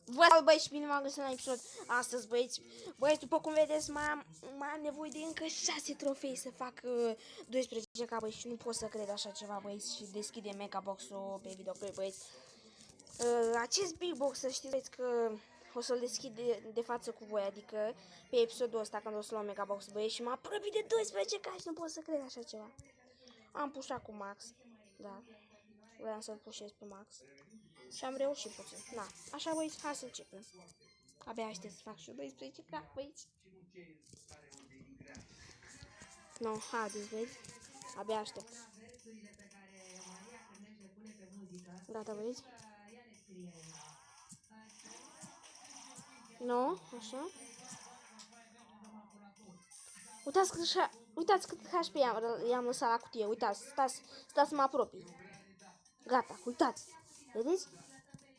Vă salut, băieți, și bine m-am găsit la episod. Astăzi, băieți, după cum vedeți, mai am nevoie de încă 6 trofei să fac 12k, băieți, și nu pot să cred așa ceva, băieți, și deschidem megabox-ul pe videoclip, băieți. Acest big box, să știți, băieți, că o să-l deschid de față cu voi, adică pe episodul ăsta, când o să luăm megabox, băieți, și mă apropii de 12k și nu pot să cred așa ceva. Am pușat cu Max, da, vreau să-l pușez pe Max. Și am reușit puțin. Na, așa, băieți, hai să începem. Abia aștept să fac și 12k, băieți. No, haideți, băieți. Abia aștept. Gata, băieți. No, așa. Uitați cât HP i-am lăsat la cutie. Uitați, stați să mă apropii. Gata, uitați. Vedeți?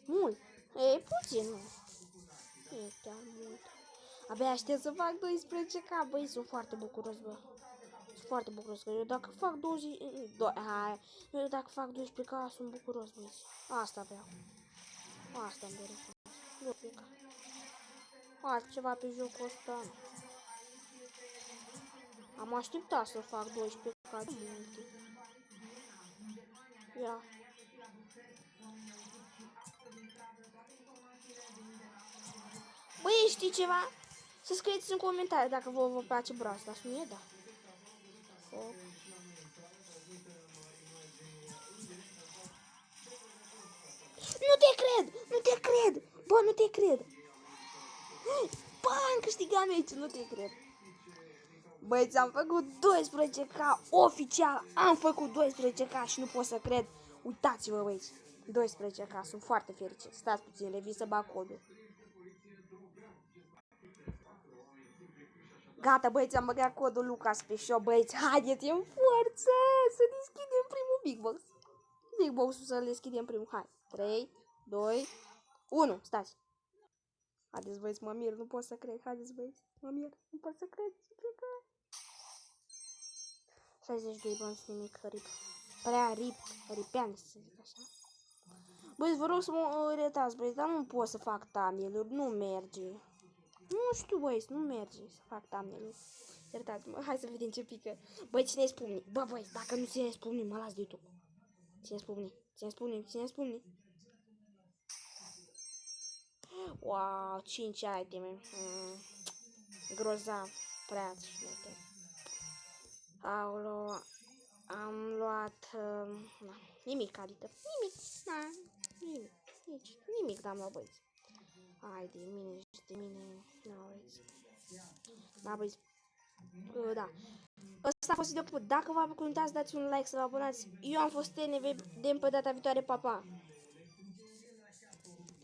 Mult. E puțin, nu. E chiar mult. Abia aștept să fac 12k, băi, sunt foarte bucuros, bă. Sunt foarte bucuros, că eu dacă fac 20... Eu dacă fac 12k, sunt bucuros, băi. Asta vreau. Asta îmi doresc. 12k. Altceva pe jocul ăsta. Am așteptat să fac 12k multe. Ia. Băi, știi ceva? Să scrieți în comentarii dacă vă place Brawl Stars. Nu e, da. Nu te cred! Nu te cred! Bă, nu te cred! Bă, am câștigat meci, nu te cred! Băieți, am făcut 12k oficial! Am făcut 12k și nu pot să cred! Uitați-vă, băieți! 12k, sunt foarte fericit. Stați puțin, revin să bag codul. Gata, băieți, am băgat codul Lucas pe shop, băieți, haideți în forță să deschidem primul big box. Big box-ul să-l deschidem primul, hai. 3, 2, 1, stați. Haideți, băieți, mă mir, nu pot să cred, haideți, băieți, mă mir, nu pot să cred. 62 bani, nimic, rip. Prea ripean, să zic așa. Băieți, vă rog să mă iertați, băieți, dar nu pot să fac thumbnail-uri, nu merge. Nu știu, băieți, nu merge să fac thumbnail-uri. Iertați-mă, hai să vedem ce pică. Băi, țineți pumnii. Bă, băi, dacă nu țineți pumnii, mă las de YouTube. Țineți pumnii, țineți pumnii, țineți pumnii. Wow, 5 iteme. Grozav, prea șmecher. Aolo, am luat... nimic, adică, nimic, na, nimic, nimic n-am luat, băieți. Hai de mine și de mine, na, băieți. Da, băieți, da. Ăsta a fost videoclipul. Dacă v-a plăcut, dați un like, să vă abonați. Eu am fost TNV, de pe data viitoare, pa, pa!